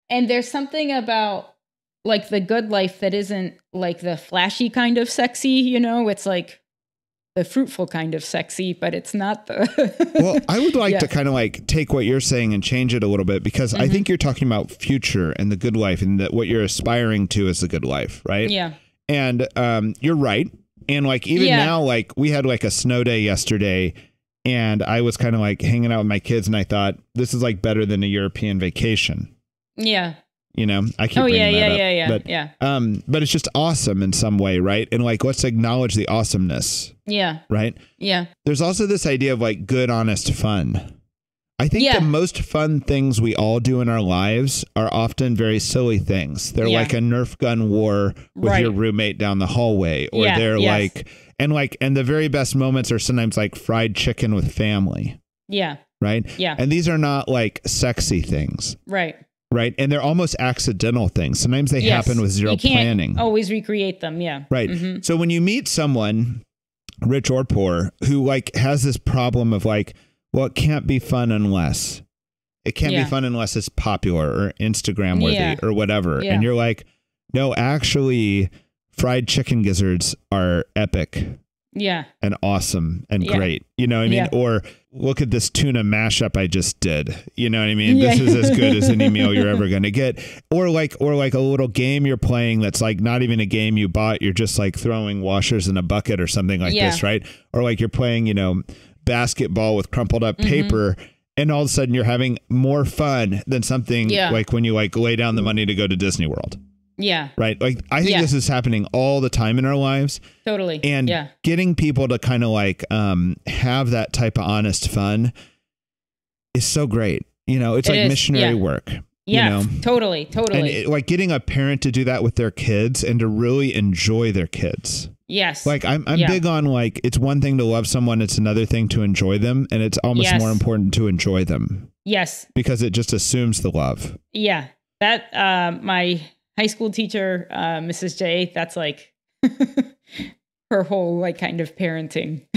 And there's something about like the good life that isn't like the flashy kind of sexy, you know, it's like the fruitful kind of sexy, but it's not the. Well, I would like to kind of like take what you're saying and change it a little bit, because I think you're talking about future and the good life, and that what you're aspiring to is the good life, right? Yeah. And you're right. And like even now, like we had like a snow day yesterday, and I was kind of like hanging out with my kids, and I thought this is like better than a European vacation. Yeah. You know, I keep bringing that up. Yeah. But it's just awesome in some way, right? And like, let's acknowledge the awesomeness. Yeah. Right? Yeah. There's also this idea of like good, honest fun. I think the most fun things we all do in our lives are often very silly things. They're like a Nerf gun war with your roommate down the hallway, or they're like, and the very best moments are sometimes like fried chicken with family. Yeah. Right? Yeah. And these are not like sexy things. Right. Right. And they're almost accidental things. Sometimes they happen with zero planning. Always recreate them. Yeah. Right. So when you meet someone, rich or poor, who like has this problem of like, well, it can't be fun unless be fun unless it's popular or Instagram worthy or whatever. And you're like, no, actually, fried chicken gizzards are epic. Yeah. And awesome and great. You know what I mean? Yeah. Or look at this tuna mashup I just did. You know what I mean? This is as good as any meal you're ever going to get. Or like a little game you're playing that's like not even a game you bought. You're just like throwing washers in a bucket or something like this, right? Or like you're playing, you know, basketball with crumpled up paper, and all of a sudden you're having more fun than something like when you like lay down the money to go to Disney World. Yeah. Right. Like I think this is happening all the time in our lives. Totally. And getting people to kind of like have that type of honest fun is so great. You know, it's like missionary work. Yeah, you know? Totally. And like getting a parent to do that with their kids and to really enjoy their kids. Yes. Like I'm big on like, it's one thing to love someone. It's another thing to enjoy them. And it's almost more important to enjoy them. Yes. Because it just assumes the love. Yeah. That my high school teacher, Mrs. J, that's like her whole like kind of parenting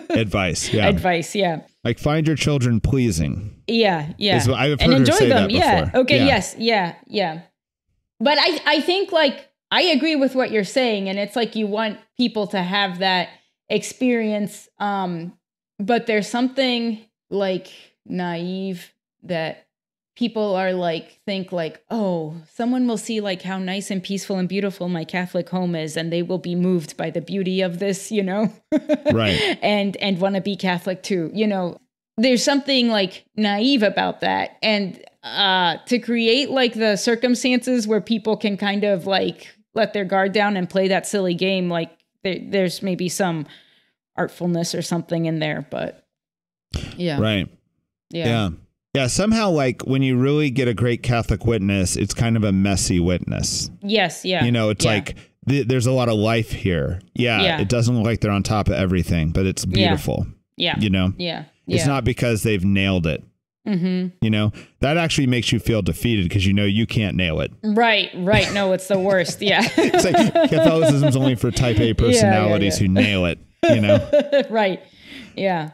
advice. Yeah. Advice. Yeah. Like find your children pleasing. Yeah. Yeah. I've heard her say that before. Yeah. Okay. Yeah. Yes. Yeah. Yeah. But I think like, I agree with what you're saying. And it's like, you want people to have that experience. But there's something like naive that people are like, think like, oh, someone will see like how nice and peaceful and beautiful my Catholic home is, and they will be moved by the beauty of this, you know, right. And want to be Catholic too. You know, there's something like naive about that. And to create like the circumstances where people can kind of like let their guard down and play that silly game, like there's maybe some artfulness or something in there, but yeah. Right. Yeah. Yeah, somehow like when you really get a great Catholic witness, it's kind of a messy witness. Yes, yeah. You know, it's like there's a lot of life here. Yeah, it doesn't look like they're on top of everything, but it's beautiful. Yeah. You know? Yeah. It's not because they've nailed it. Mm-hmm. You know, that actually makes you feel defeated because you know you can't nail it. Right. No, it's the worst. Yeah. It's like Catholicism's only for type A personalities who nail it, you know? Right. Yeah.